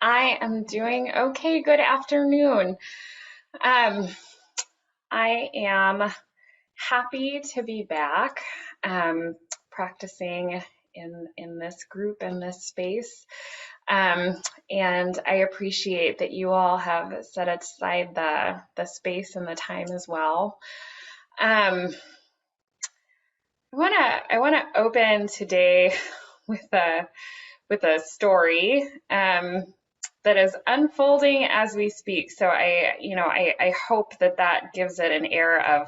I am doing okay. Good afternoon. Um, I am happy to be back practicing in this group in this space. And I appreciate that you all have set aside the space and the time as well. Um, I wanna open today with a story. That is unfolding as we speak. So I hope that gives it an air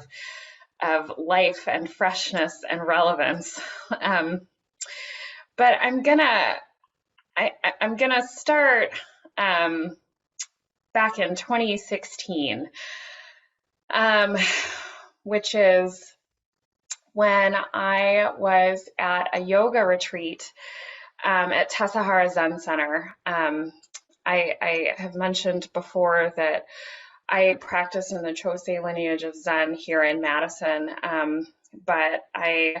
of life and freshness and relevance. But I'm gonna start back in 2016, which is when I was at a yoga retreat at Tassajara Zen Center. I have mentioned before that I practice in the Chosei lineage of Zen here in Madison, but I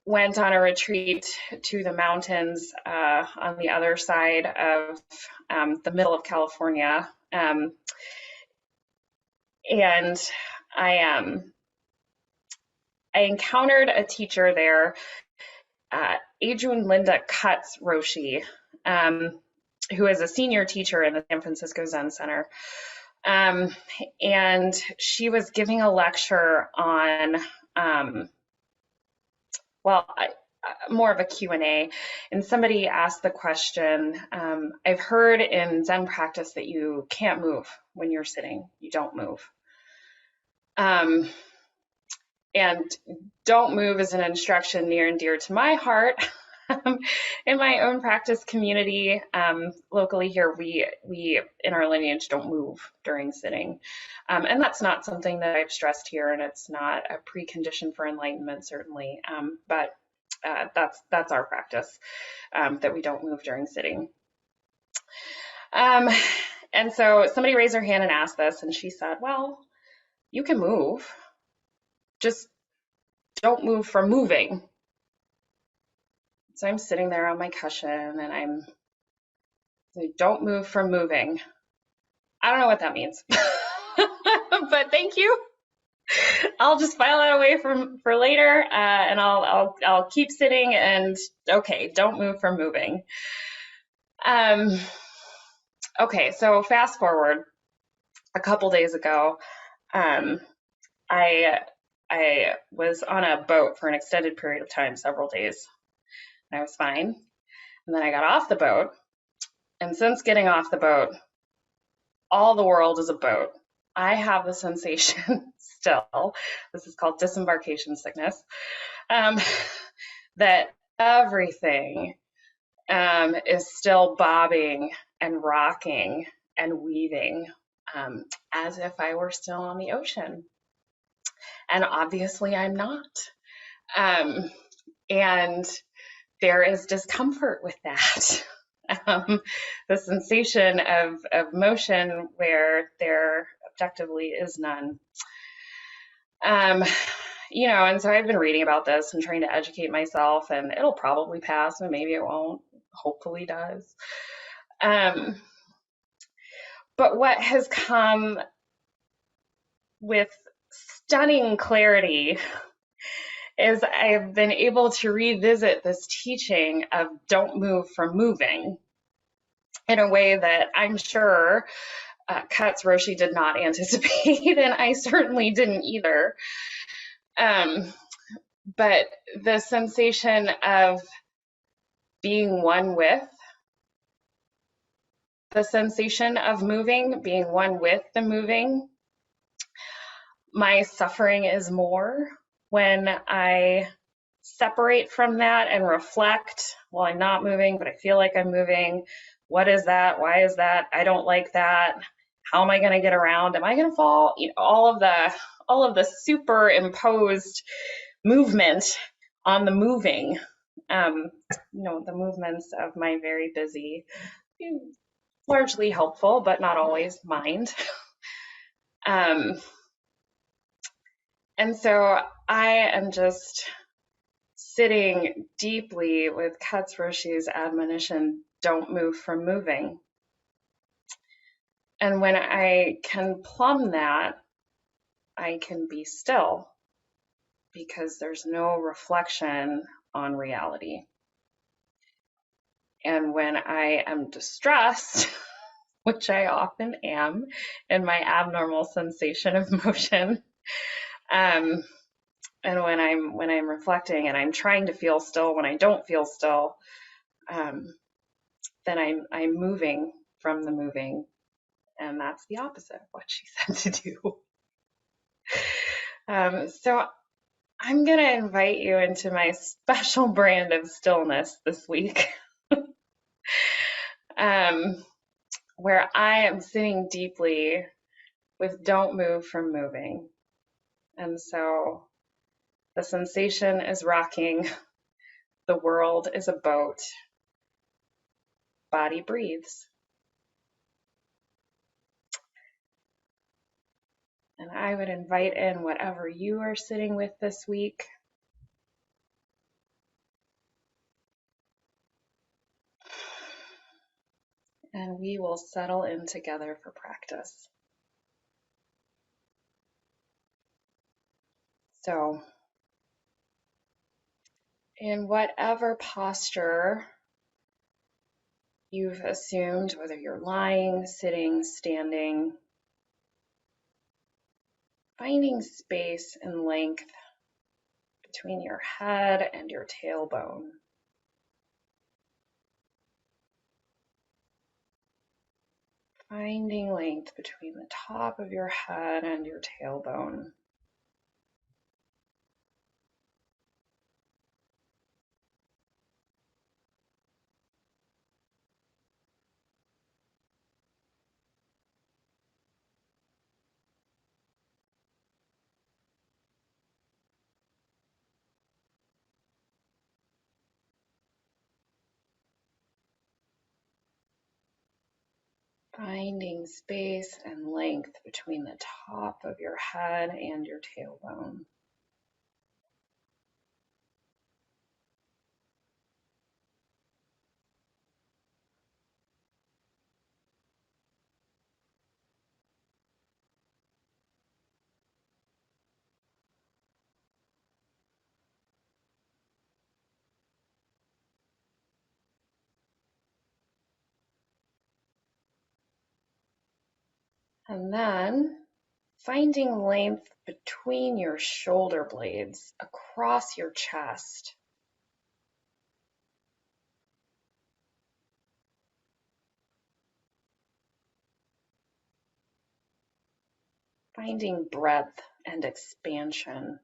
went on a retreat to the mountains on the other side of the middle of California, and I encountered a teacher there, Adrienne Kutz Roshi, who is a senior teacher in the San Francisco Zen Center. And she was giving a lecture on, more of a Q&A, and somebody asked the question, I've heard in Zen practice that you can't move when you're sitting, you don't move. And don't move is an instruction near and dear to my heart. In my own practice community, locally here, we in our lineage don't move during sitting. And that's not something that I've stressed here, and it's not a precondition for enlightenment, certainly. But that's our practice, that we don't move during sitting. And so somebody raised their hand and asked this, and she said, well, you can move, just don't move from moving. So I'm sitting there on my cushion and I'm like, don't move from moving. I don't know what that means, but thank you. I'll just file that away for later, and I'll keep sitting and okay, don't move from moving. Okay, so fast forward a couple days ago, I was on a boat for an extended period of time, several days, and I was fine. And then I got off the boat, and since getting off the boat, all the world is a boat. I have the sensation still, this is called disembarkation sickness, that everything is still bobbing and rocking and weaving, as if I were still on the ocean. And obviously I'm not. And there is discomfort with that. The sensation of motion where there objectively is none. And so I've been reading about this and trying to educate myself, and it'll probably pass, and maybe it won't, hopefully does. But what has come with stunning clarity is I've been able to revisit this teaching of don't move from moving in a way that I'm sure Kutz Roshi did not anticipate, and I certainly didn't either. But the sensation of being one with, the sensation of moving, being one with the moving, my suffering is more when I separate from that and reflect, well, I'm not moving, but I feel like I'm moving. What is that? Why is that? I don't like that. How am I going to get around? Am I going to fall? All of the superimposed movement on the moving, the movements of my very busy, largely helpful, but not always mind. And so I am just sitting deeply with Katzroshi's admonition, don't move from moving. And when I can plumb that, I can be still because there's no reflection on reality. And when I am distressed, which I often am in my abnormal sensation of motion, and when I'm reflecting and I'm trying to feel still when I don't feel still, then I'm moving from the moving, and that's the opposite of what she said to do. So I'm going to invite you into my special brand of stillness this week, where I am sitting deeply with don't move from moving. And so the sensation is rocking, the world is a boat, body breathes. And I would invite in whatever you are sitting with this week. And we will settle in together for practice. So, in whatever posture you've assumed, whether you're lying, sitting, standing, finding space and length between your head and your tailbone. Finding length between the top of your head and your tailbone. Finding space and length between the top of your head and your tailbone. And then finding length between your shoulder blades across your chest. Finding breadth and expansion.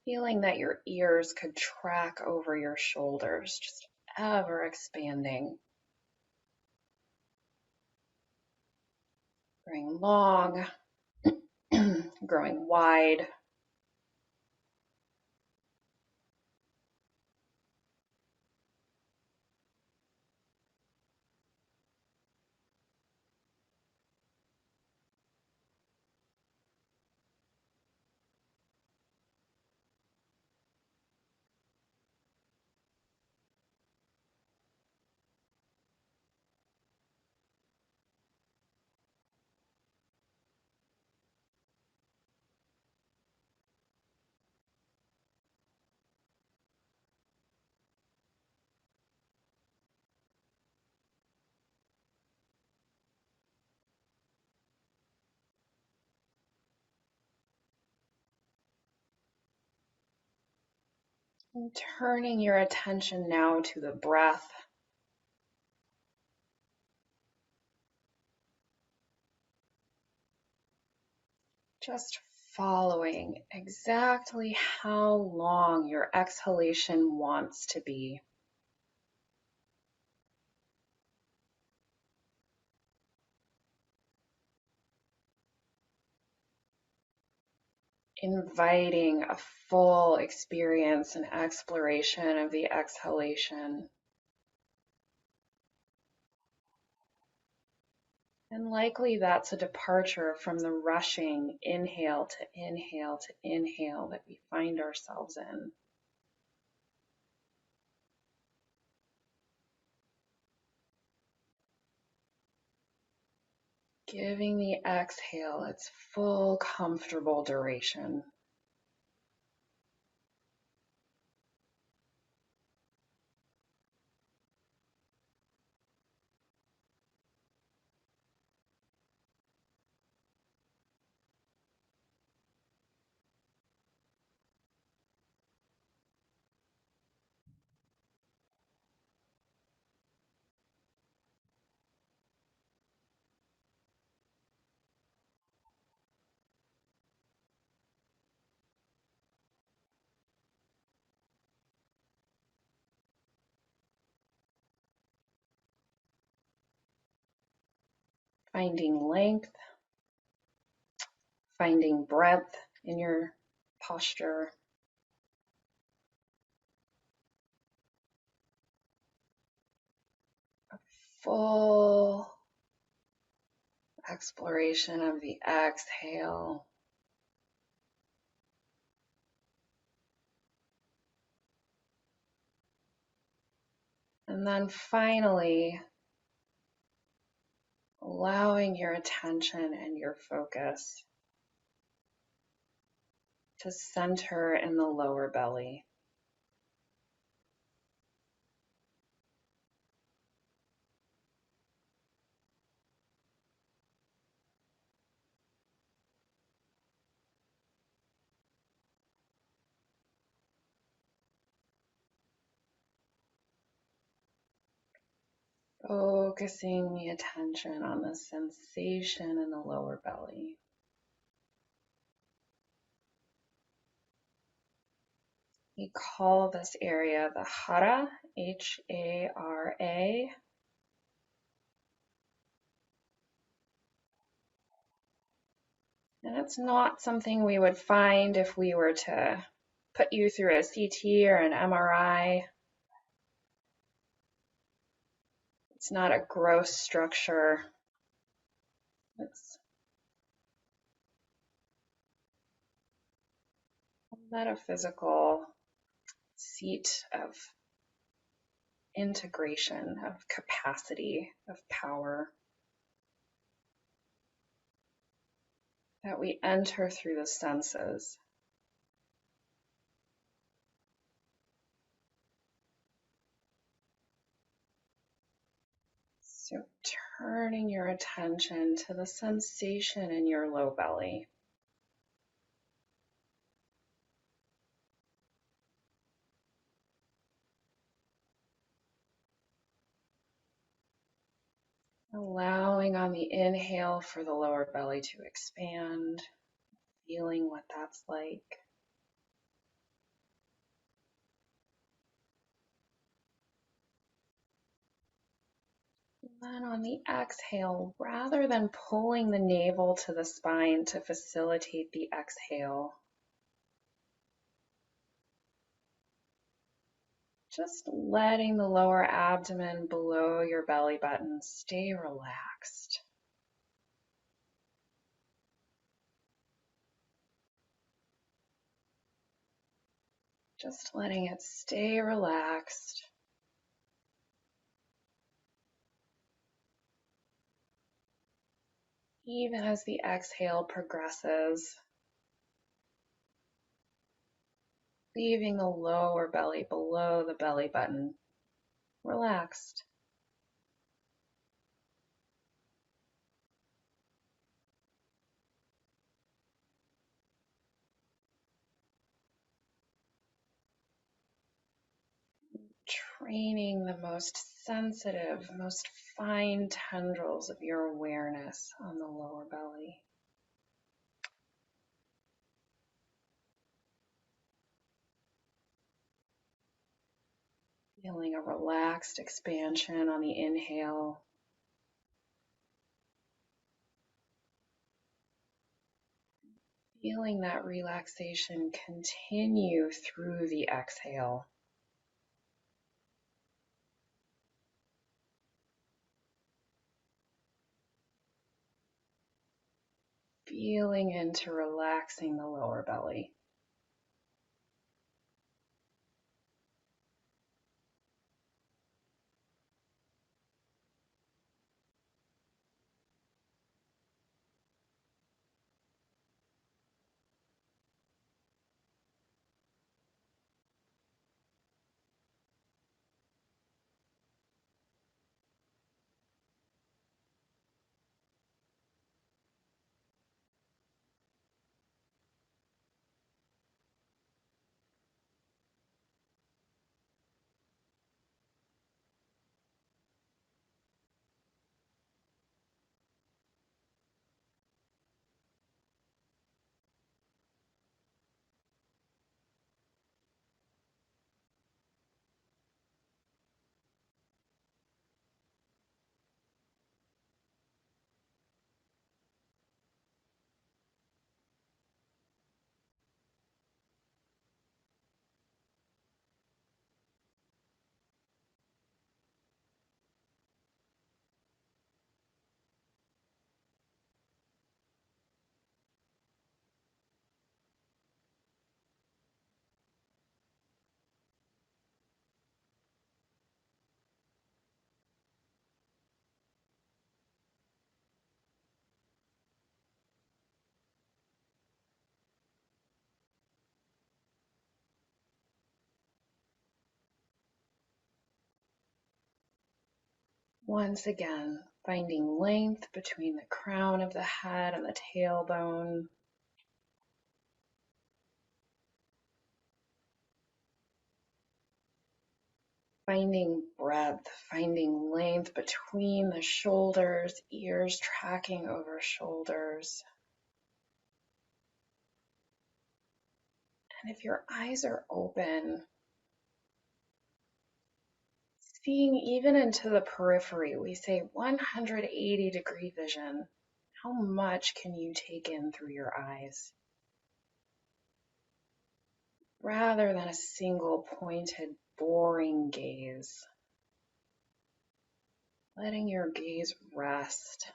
Feeling that your ears could track over your shoulders, just ever expanding. Growing long, growing wide. And turning your attention now to the breath. Just following exactly how long your exhalation wants to be. Inviting a full experience and exploration of the exhalation. And likely that's a departure from the rushing inhale to inhale to inhale that we find ourselves in. Giving the exhale its full, comfortable duration. Finding length, finding breadth in your posture. A full exploration of the exhale. And then finally, allowing your attention and your focus to center in the lower belly. Focusing the attention on the sensation in the lower belly. We call this area the Hara, H-A-R-A. And it's not something we would find if we were to put you through a CT or an MRI. It's not a gross structure. It's a metaphysical seat of integration, of capacity, of power that we enter through the senses. So turning your attention to the sensation in your low belly. Allowing on the inhale for the lower belly to expand, feeling what that's like. And then on the exhale, rather than pulling the navel to the spine to facilitate the exhale, just letting the lower abdomen below your belly button stay relaxed. Just letting it stay relaxed. Even as the exhale progresses, leaving the lower belly below the belly button relaxed. Training the most sensitive, most fine tendrils of your awareness on the lower belly. Feeling a relaxed expansion on the inhale. Feeling that relaxation continue through the exhale. feeling into relaxing the lower belly. Once again, finding length between the crown of the head and the tailbone. Finding breadth, finding length between the shoulders, ears tracking over shoulders. And if your eyes are open, seeing even into the periphery, we say 180-degree vision. How much can you take in through your eyes? Rather than a single pointed, boring gaze. Letting your gaze rest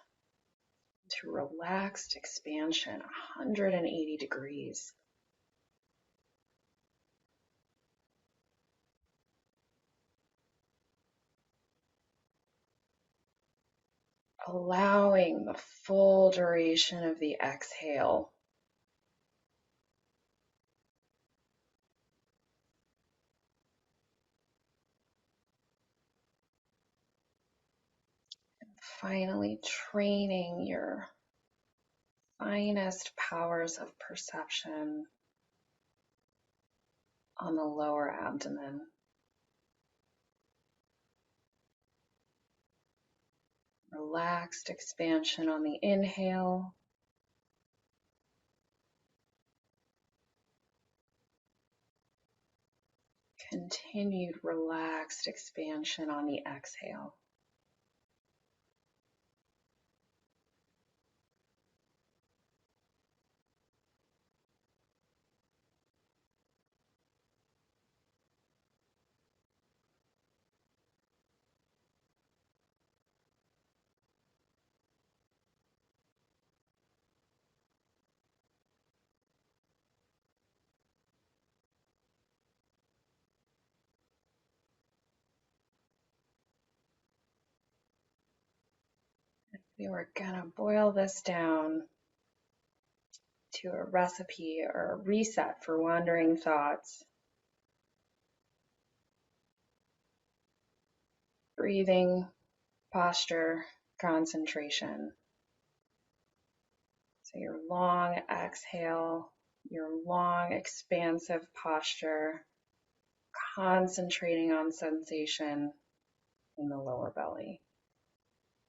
to relaxed expansion, 180 degrees. Allowing the full duration of the exhale. Finally, training your finest powers of perception on the lower abdomen. Relaxed expansion on the inhale. Continued relaxed expansion on the exhale. We were gonna boil this down to a recipe or a reset for wandering thoughts. Breathing, posture, concentration. So your long exhale, your long expansive posture, concentrating on sensation in the lower belly.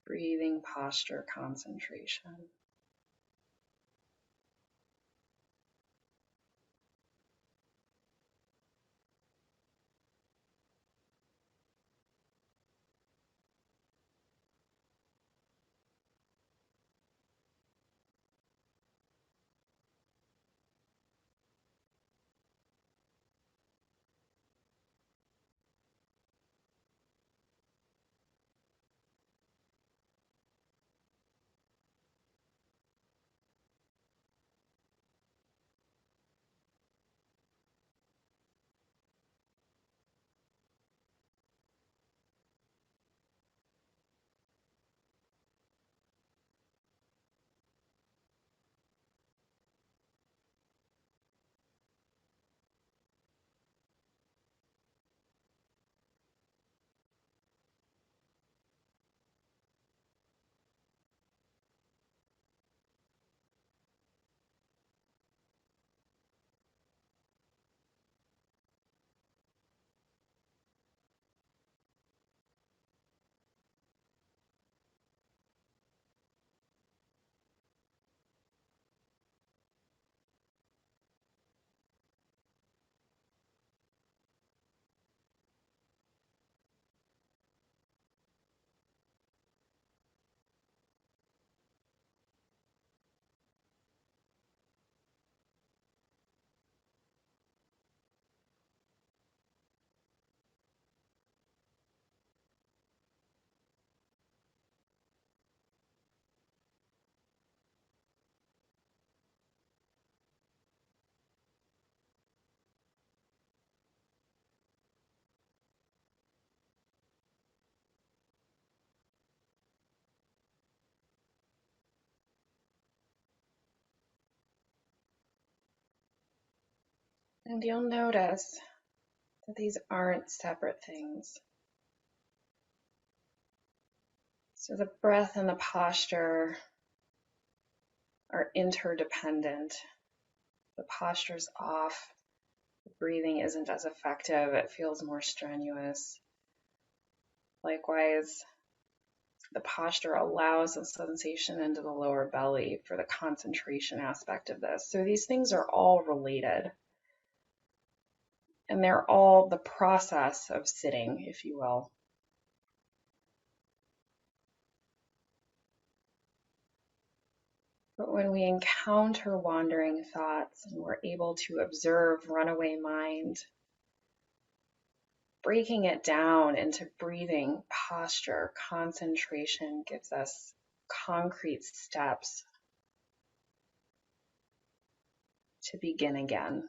Breathing, posture, concentration. And you'll notice that these aren't separate things. So the breath and the posture are interdependent. The posture's off, the breathing isn't as effective, it feels more strenuous. Likewise, the posture allows the sensation into the lower belly for the concentration aspect of this. So these things are all related. And they're all the process of sitting, if you will. But when we encounter wandering thoughts and we're able to observe runaway mind, breaking it down into breathing, posture, concentration gives us concrete steps to begin again.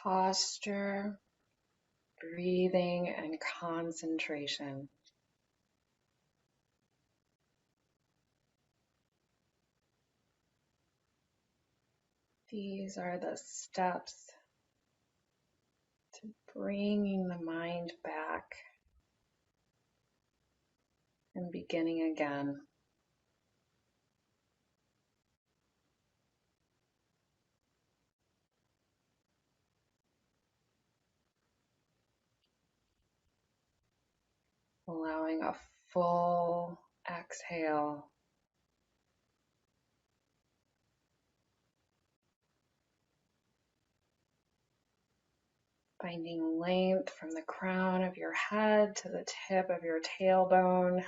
posture, breathing, and concentration. These are the steps to bringing the mind back and beginning again. Allowing a full exhale. Finding length from the crown of your head to the tip of your tailbone,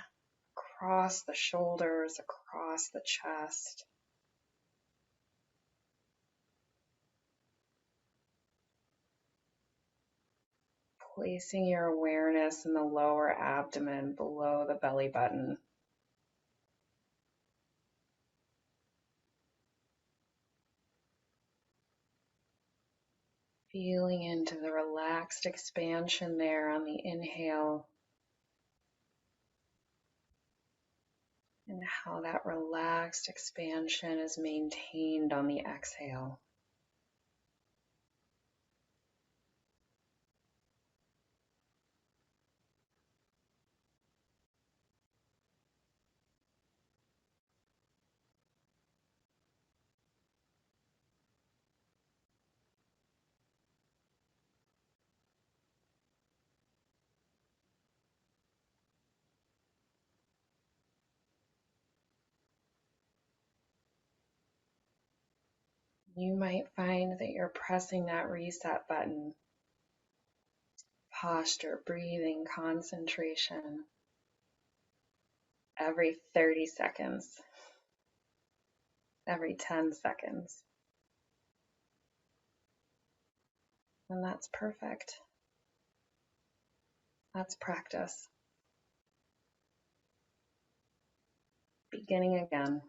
across the shoulders, across the chest. Placing your awareness in the lower abdomen below the belly button. Feeling into the relaxed expansion there on the inhale, and how that relaxed expansion is maintained on the exhale. You might find that you're pressing that reset button. Posture, breathing, concentration every 30 seconds, every 10 seconds. And that's perfect. That's practice. Beginning again.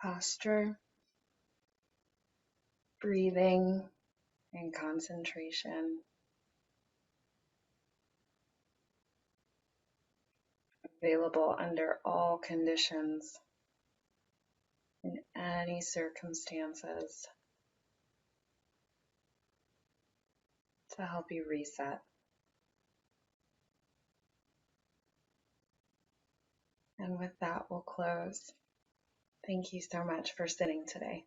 posture, breathing, and concentration. Available under all conditions, in any circumstances, to help you reset. And with that, we'll close. Thank you so much for sitting today.